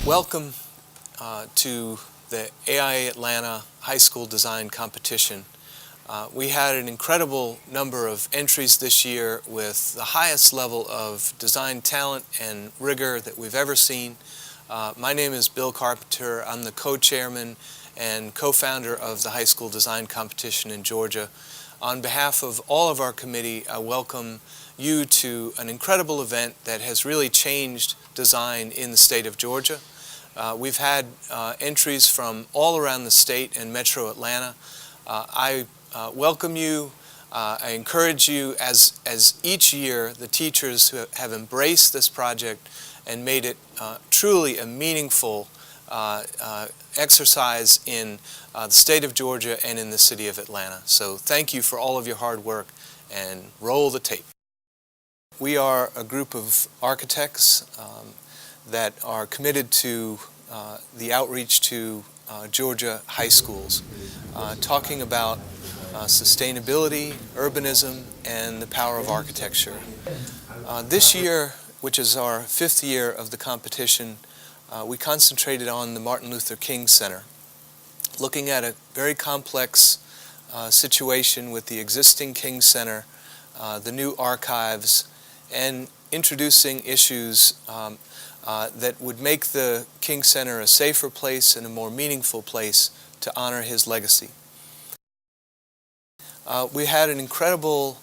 Welcome to the AIA Atlanta High School Design Competition. We had an incredible number of entries this year with the highest level of design talent and rigor that we've ever seen. My name is Bill Carpenter. I'm the co-chairman and co-founder of the High School Design Competition in Georgia. On behalf of all of our committee, I welcome you to an incredible event that has really changed design in the state of Georgia. We've had entries from all around the state and Metro Atlanta. I welcome you. I encourage you, as each year the teachers who have embraced this project and made it truly a meaningful exercise in the state of Georgia and in the city of Atlanta. So thank you for all of your hard work, and roll the tape. We are a group of architects that are committed to the outreach to Georgia high schools, talking about sustainability, urbanism, and the power of architecture. This year, which is our 5th year of the competition, we concentrated on the Martin Luther King Center, looking at a very complex situation with the existing King Center, the new archives, and introducing issues that would make the King Center a safer place and a more meaningful place to honor his legacy. We had an incredible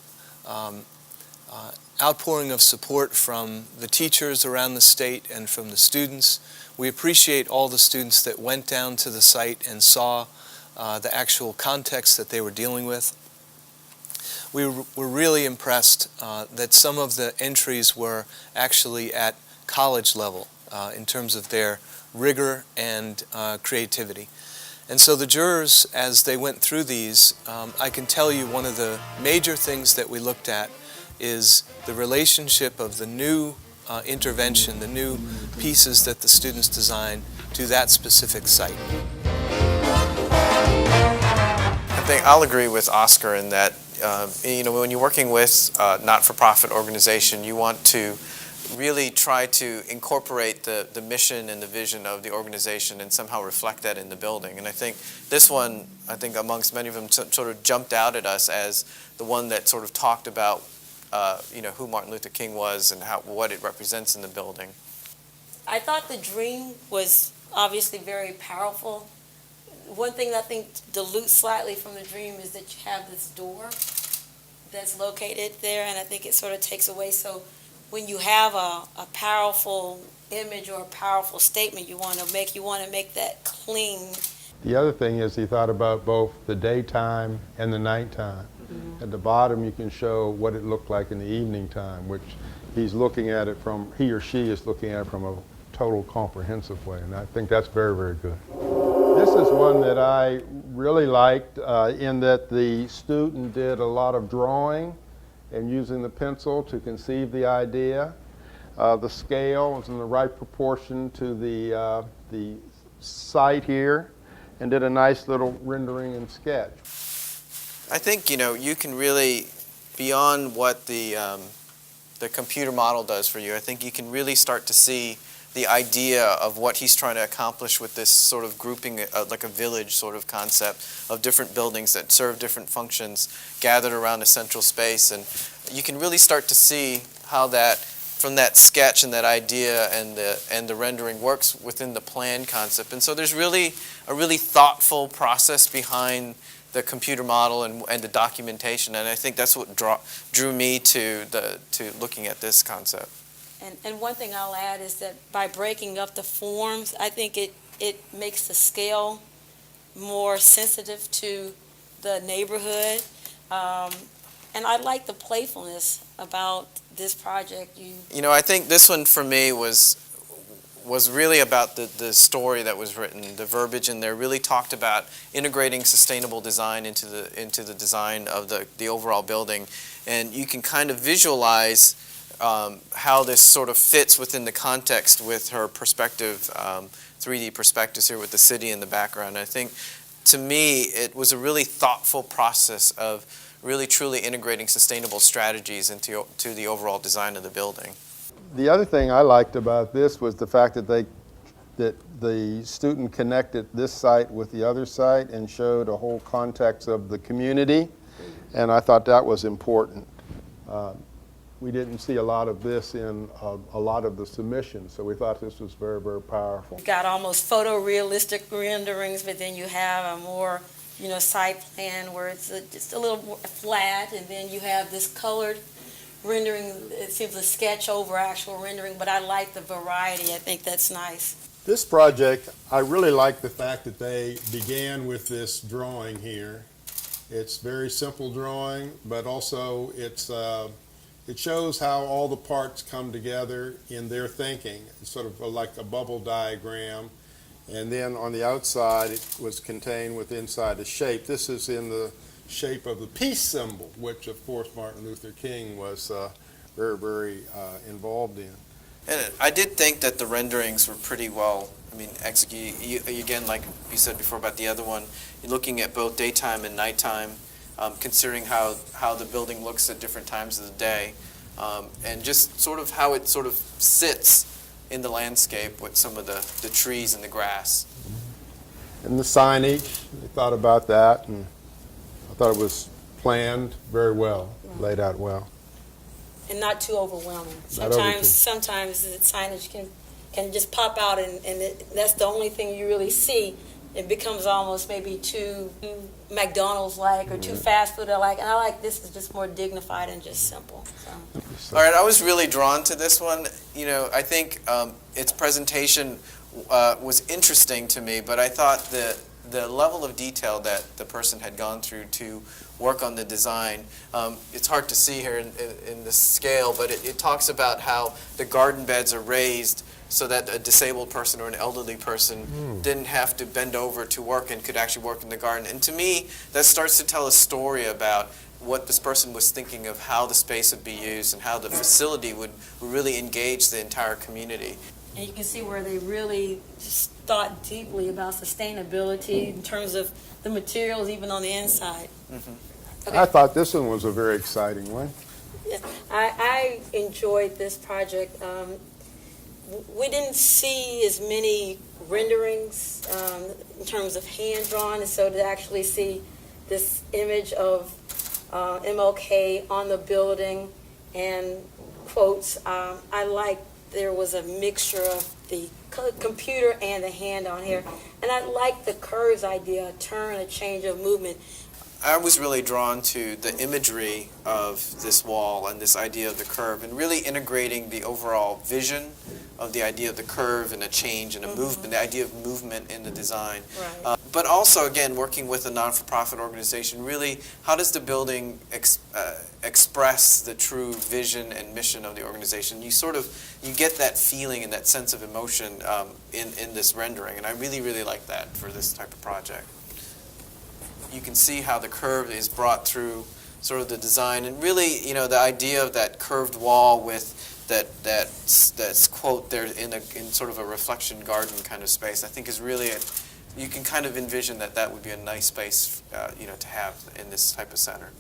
outpouring of support from the teachers around the state and from the students. We appreciate all the students that went down to the site and saw the actual context that they were dealing with. We were really impressed that some of the entries were actually at college level in terms of their rigor and creativity. And so the jurors, as they went through these, I can tell you one of the major things that we looked at is the relationship of the new intervention, the new pieces that the students designed to that specific site. I think I'll agree with Oscar in that when you're working with a not-for-profit organization, you want to really try to incorporate the mission and the vision of the organization and somehow reflect that in the building. And I think this one, amongst many of them, sort of jumped out at us as the one that sort of talked about who Martin Luther King was and what it represents in the building. I thought the dream was obviously very powerful. One thing I think dilutes slightly from the dream is that you have this door that's located there, and I think it sort of takes away. So when you have a powerful image or a powerful statement you want to make that clean. The other thing is he thought about both the daytime and the nighttime. Mm-hmm. At the bottom you can show what it looked like in the evening time, which he or she is looking at it from a total comprehensive way, and I think that's very, very good. This is one that I really liked in that the student did a lot of drawing and using the pencil to conceive the idea. The scale was in the right proportion to the site here, and did a nice little rendering and sketch. I think you can really, beyond what the computer model does for you, I think you can really start to see the idea of what he's trying to accomplish with this sort of grouping, like a village sort of concept of different buildings that serve different functions gathered around a central space. And you can really start to see how that, from that sketch and that idea and the rendering works within the plan concept. And so there's really a really thoughtful process behind the computer model and the documentation. And I think that's what drew me to looking at this concept. And one thing I'll add is that by breaking up the forms, I think it makes the scale more sensitive to the neighborhood. And I like the playfulness about this project. I think this one for me was really about the story that was written. The verbiage in there really talked about integrating sustainable design into the design of the overall building. And you can kind of visualize how this sort of fits within the context with her perspective, 3D perspectives here with the city in the background. I think, to me, it was a really thoughtful process of really truly integrating sustainable strategies into the overall design of the building. The other thing I liked about this was the fact that they that the student connected this site with the other site and showed a whole context of the community, and I thought that was important. We didn't see a lot of this in a lot of the submissions, so we thought this was very, very powerful. You've got almost photorealistic renderings, but then you have a more, site plan where it's just a little more flat, and then you have this colored rendering. It seems a sketch over actual rendering, but I like the variety. I think that's nice. This project, I really like the fact that they began with this drawing here. It's very simple drawing, but also it shows how all the parts come together in their thinking. It's sort of like a bubble diagram. And then on the outside, it was contained with inside the shape. This is in the shape of the peace symbol, which of course Martin Luther King was very, very involved in. And I did think that the renderings were pretty well, executed. Again, like you said before about the other one, you're looking at both daytime and nighttime, considering how the building looks at different times of the day, and just sort of how it sort of sits in the landscape with some of the trees and the grass. And the signage, we thought about that, and I thought it was planned very well, laid out well. And not too overwhelming. Not over too. Sometimes the signage can just pop out, and that's the only thing you really see. It becomes almost maybe too McDonald's-like or too fast food-like. And I like this is just more dignified and just simple. So. All right, I was really drawn to this one. I think its presentation was interesting to me, but I thought the level of detail that the person had gone through to work on the design, it's hard to see here in this scale, but it talks about how the garden beds are raised so that a disabled person or an elderly person didn't have to bend over to work and could actually work in the garden. And to me, that starts to tell a story about what this person was thinking of how the space would be used and how the facility would really engage the entire community. And you can see where they really just thought deeply about sustainability in terms of the materials, even on the inside. Mm-hmm. Okay. I thought this one was a very exciting one. Yeah, I enjoyed this project. We didn't see as many renderings in terms of hand-drawn, and so to actually see this image of MLK on the building and quotes, I like there was a mixture of the computer and the hand on here. And I like the curves idea, a turn, a change of movement. I was really drawn to the imagery of this wall and this idea of the curve and really integrating the overall vision of the idea of the curve and a change and a movement, the idea of movement in the design. Right. But also, again, working with a non-for-profit organization, really, how does the building express the true vision and mission of the organization? You get that feeling and that sense of emotion in this rendering, and I really, really like that for this type of project. You can see how the curve is brought through sort of the design, and really, the idea of that curved wall with that's quote there in sort of a reflection garden kind of space, I think is really you can kind of envision that would be a nice space to have in this type of center.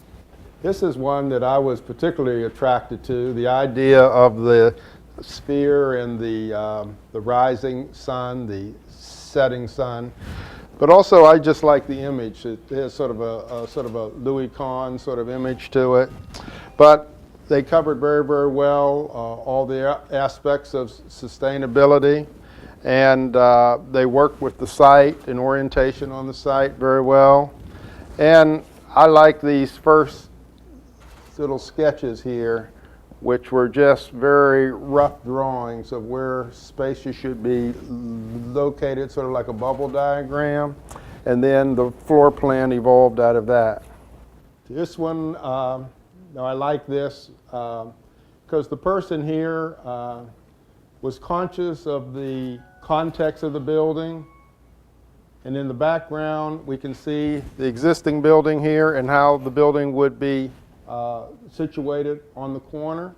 This is one that I was particularly attracted to, the idea of the sphere and the rising sun, the setting sun. But also, I just like the image. It has sort of a Louis Kahn sort of image to it. But they covered very, very well all the aspects of sustainability, and they worked with the site and orientation on the site very well. And I like these first little sketches here, which were just very rough drawings of where spaces should be located, sort of like a bubble diagram, and then the floor plan evolved out of that. This one, now I like this because the person here was conscious of the context of the building, and in the background we can see the existing building here and how the building would be situated on the corner,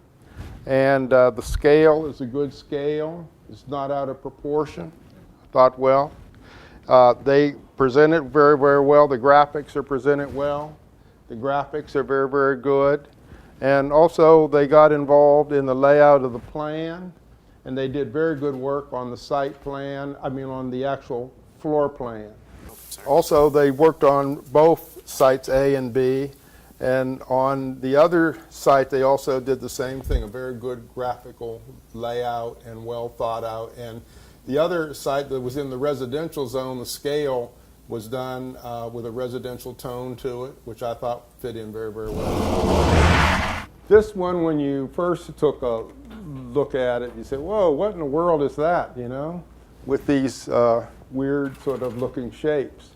and the scale is a good scale. It's not out of proportion. I thought well. They present it very, very well. The graphics are presented well. The graphics are very, very good. And also they got involved in the layout of the plan and they did very good work on the site plan, on the actual floor plan. Also, they worked on both sites A and B, and on the other site they also did the same thing, a very good graphical layout and well thought out. And the other site that was in the residential zone, the scale was done with a residential tone to it, which I thought fit in very, very well. This one, when you first took a look at it, you said, whoa, what in the world is that, you know, with these weird sort of looking shapes.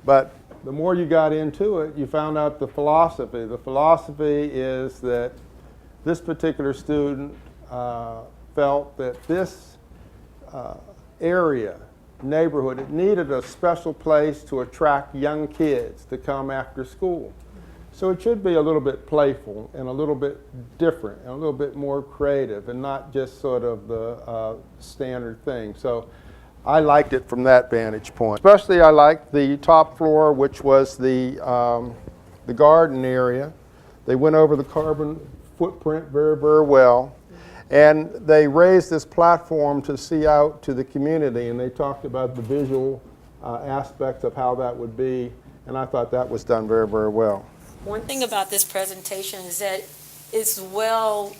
But the more you got into it, you found out the philosophy. The philosophy is that this particular student felt that this area, neighborhood, it needed a special place to attract young kids to come after school. So it should be a little bit playful and a little bit different and a little bit more creative and not just sort of the standard thing. So I liked it from that vantage point. Especially I liked the top floor, which was the garden area. They went over the carbon footprint very, very well. And they raised this platform to see out to the community, and they talked about the visual aspects of how that would be, and I thought that was done very, very well. One thing about this presentation is that it's well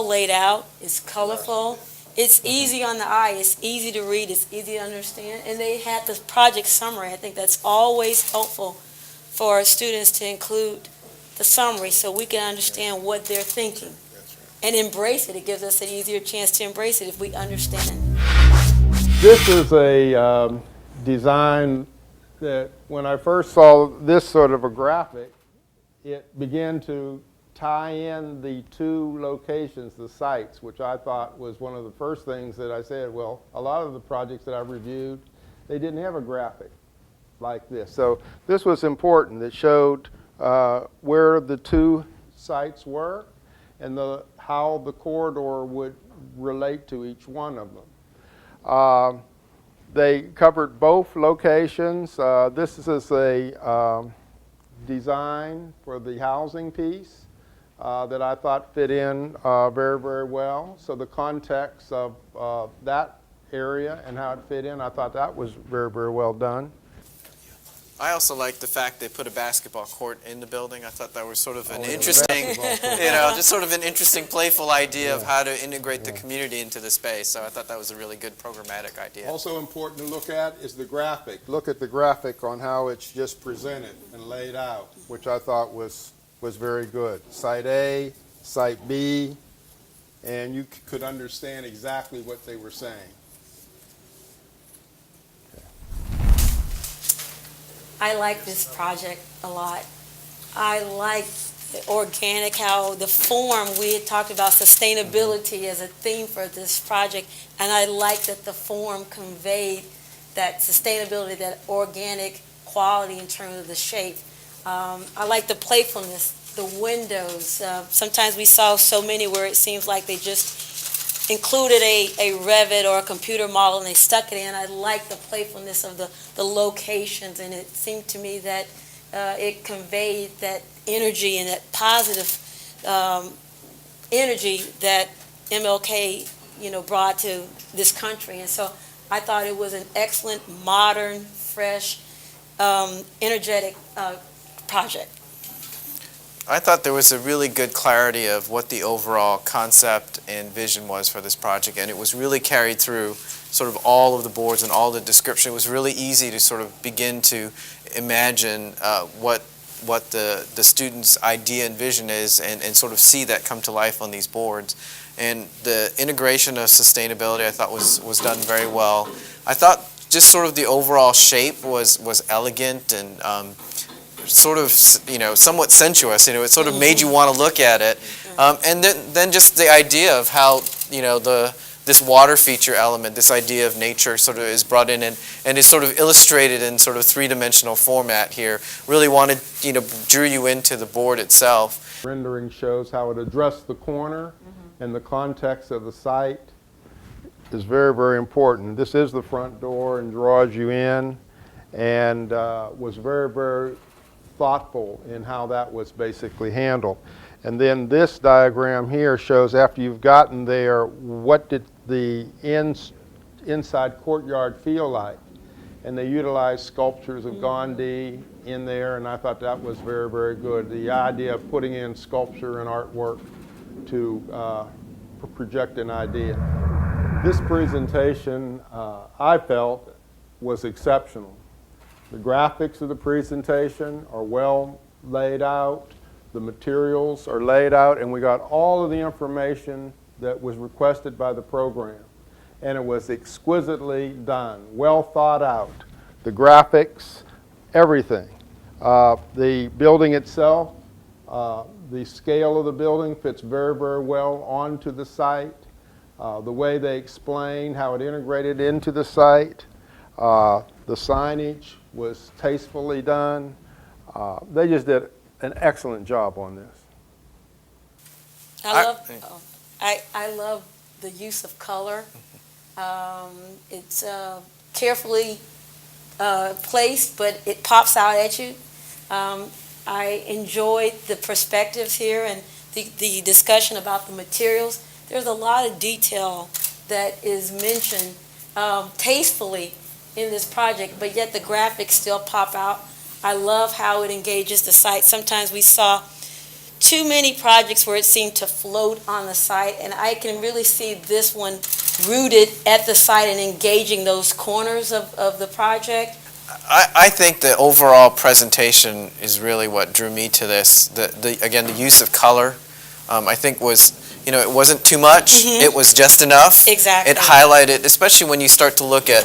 laid out, it's colorful, it's easy on the eye, it's easy to read, it's easy to understand, and they had this project summary. I think that's always helpful for our students to include the summary so we can understand what they're thinking and embrace it. It gives us an easier chance to embrace it if we understand. This is a design that when I first saw this sort of a graphic, it began to tie in the two locations, the sites, which I thought was one of the first things that I said, well, a lot of the projects that I reviewed, they didn't have a graphic like this. So this was important. It showed where the two sites were and how the corridor would relate to each one of them. They covered both locations. This is a design for the housing piece that I thought fit in very, very well. So the context of that area and how it fit in, I thought that was very, very well done. I also like the fact they put a basketball court in the building. I thought that was sort of an interesting, just sort of an interesting, playful idea of how to integrate the community into the space. So I thought that was a really good programmatic idea. Also important to look at is the graphic. Look at the graphic on how it's just presented and laid out, which I thought was very good. Site A, Site B, and you could understand exactly what they were saying. I like this project a lot. I like the organic, how the form, we had talked about sustainability as a theme for this project, and I like that the form conveyed that sustainability, that organic quality in terms of the shape. I like the playfulness, the windows. Sometimes we saw so many where it seems like they just included a Revit or a computer model and they stuck it in. I like the playfulness of the locations, and it seemed to me that it conveyed that energy and that positive energy that MLK brought to this country. And so I thought it was an excellent, modern, fresh, energetic project. I thought there was a really good clarity of what the overall concept and vision was for this project, and it was really carried through sort of all of the boards and all the description. It was really easy to sort of begin to imagine what the student's idea and vision is and sort of see that come to life on these boards. And the integration of sustainability I thought was done very well. I thought just sort of the overall shape was elegant and sort of, somewhat sensuous. It sort of made you want to look at it. And then just the idea of how, this water feature element, this idea of nature sort of is brought in and is sort of illustrated in sort of three-dimensional format here. Really drew you into the board itself. Rendering shows how it addressed the corner and the context of the site is very, very important. This is the front door and draws you in, and was very, very thoughtful in how that was basically handled. And then this diagram here shows after you've gotten there, what did the inside courtyard feel like? And they utilized sculptures of Gandhi in there, and I thought that was very, very good. The idea of putting in sculpture and artwork to project an idea. This presentation, I felt, was exceptional. The graphics of the presentation are well laid out. The materials are laid out, and we got all of the information that was requested by the program. And it was exquisitely done, well thought out. The graphics, everything. The building itself, the scale of the building fits very, very well onto the site. The way they explained how it integrated into the site. The signage was tastefully done. They just did an excellent job on this. I love the use of color. It's carefully placed, but it pops out at you. I enjoyed the perspectives here and the discussion about the materials. There's a lot of detail that is mentioned tastefully in this project, but yet the graphics still pop out. I love how it engages the site. Sometimes we saw too many projects where it seemed to float on the site, and I can really see this one rooted at the site and engaging those corners of the project. I think the overall presentation is really what drew me to this. Again, the use of color, I think was, it wasn't too much. It was just enough. Exactly. It highlighted, especially when you start to look at,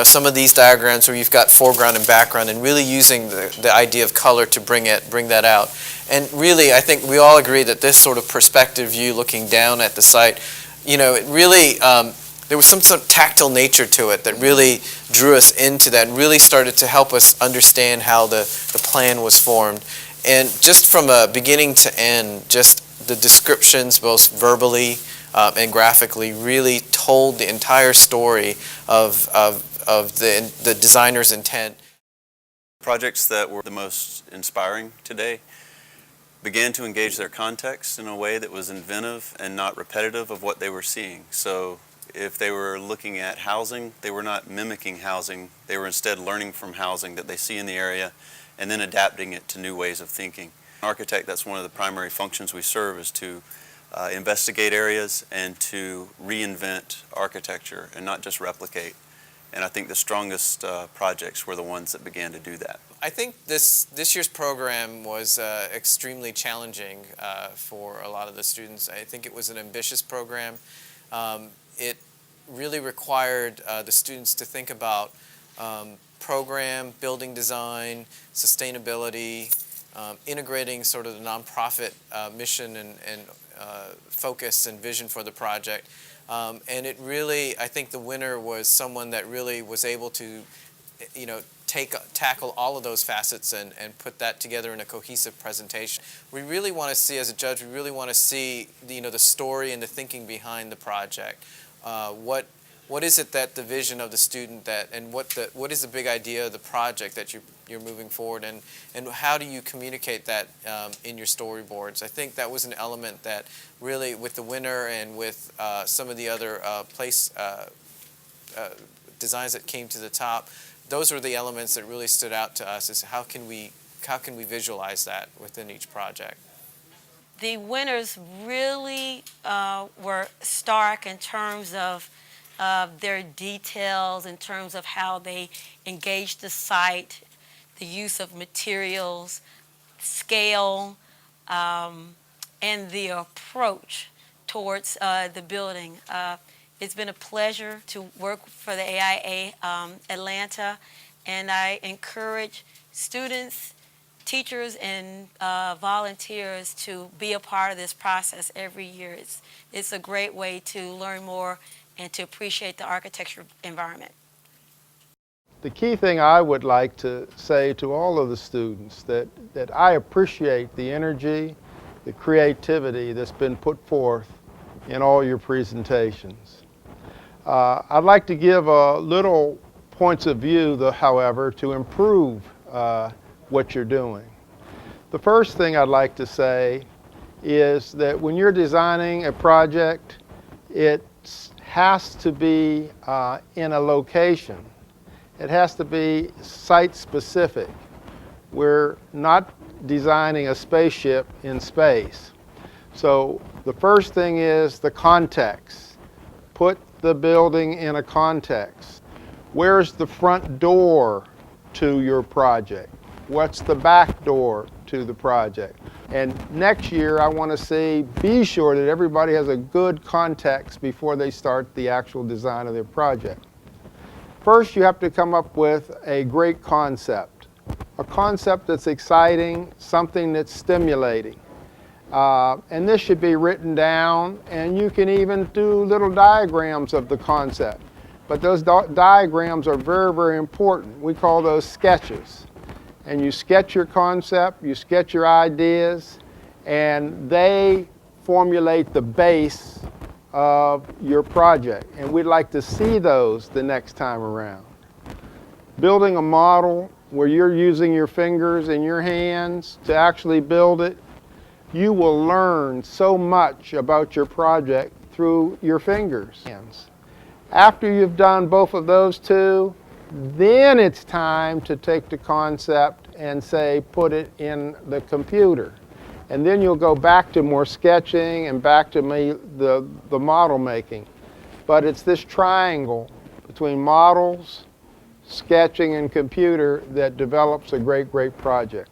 some of these diagrams where you've got foreground and background, and really using the idea of color to bring that out. And really, I think we all agree that this sort of perspective view, looking down at the site, it really, there was some sort of tactile nature to it that really drew us into that and really started to help us understand how the plan was formed. And just from a beginning to end, just the descriptions, both verbally and graphically, really told the entire story of the designer's intent. Projects that were the most inspiring today began to engage their context in a way that was inventive and not repetitive of what they were seeing. So if they were looking at housing, they were not mimicking housing. They were instead learning from housing that they see in the area and then adapting it to new ways of thinking. An architect, that's one of the primary functions we serve, is to investigate areas and to reinvent architecture and not just replicate. And I think the strongest projects were the ones that began to do that. I think this year's program was extremely challenging for a lot of the students. I think it was an ambitious program. It really required the students to think about program, building design, sustainability, integrating sort of the nonprofit mission and focus and vision for the project. And it really, I think the winner was someone that really was able to, tackle all of those facets and put that together in a cohesive presentation. We really want to see, as a judge, we really want to see the story and the thinking behind the project. What is it that the vision of the student and what is the big idea of the project that you're moving forward, and how do you communicate that in your storyboards? I think that was an element that really, with the winner and with some of the other designs that came to the top, those were the elements that really stood out to us, is how can we visualize that within each project. The winners really were stark in terms of their details, in terms of how they engaged the site, the use of materials, scale, and the approach towards the building. It's been a pleasure to work for the AIA Atlanta, and I encourage students, teachers, and volunteers to be a part of this process every year. It's a great way to learn more and to appreciate the architecture environment. The key thing I would like to say to all of the students that I appreciate the energy, the creativity that's been put forth in all your presentations. I'd like to give a little points of view, however, to improve what you're doing. The first thing I'd like to say is that when you're designing a project, it has to be in a location. It has to be site-specific. We're not designing a spaceship in space. So the first thing is the context. Put the building in a context. Where's the front door to your project? What's the back door to the project? And next year I want to be sure that everybody has a good context before they start the actual design of their project. First, you have to come up with a great concept. A concept that's exciting, something that's stimulating. And this should be written down, and you can even do little diagrams of the concept. But those diagrams are very, very important. We call those sketches. And you sketch your concept, you sketch your ideas, and they formulate the base of your project. And we'd like to see those the next time around. Building a model where you're using your fingers and your hands to actually build it, you will learn so much about your project through your fingers. After you've done both of those two, then it's time to take the concept and say, put it in the computer. And then you'll go back to more sketching and back to the model making. But it's this triangle between models, sketching, and computer that develops a great, great project.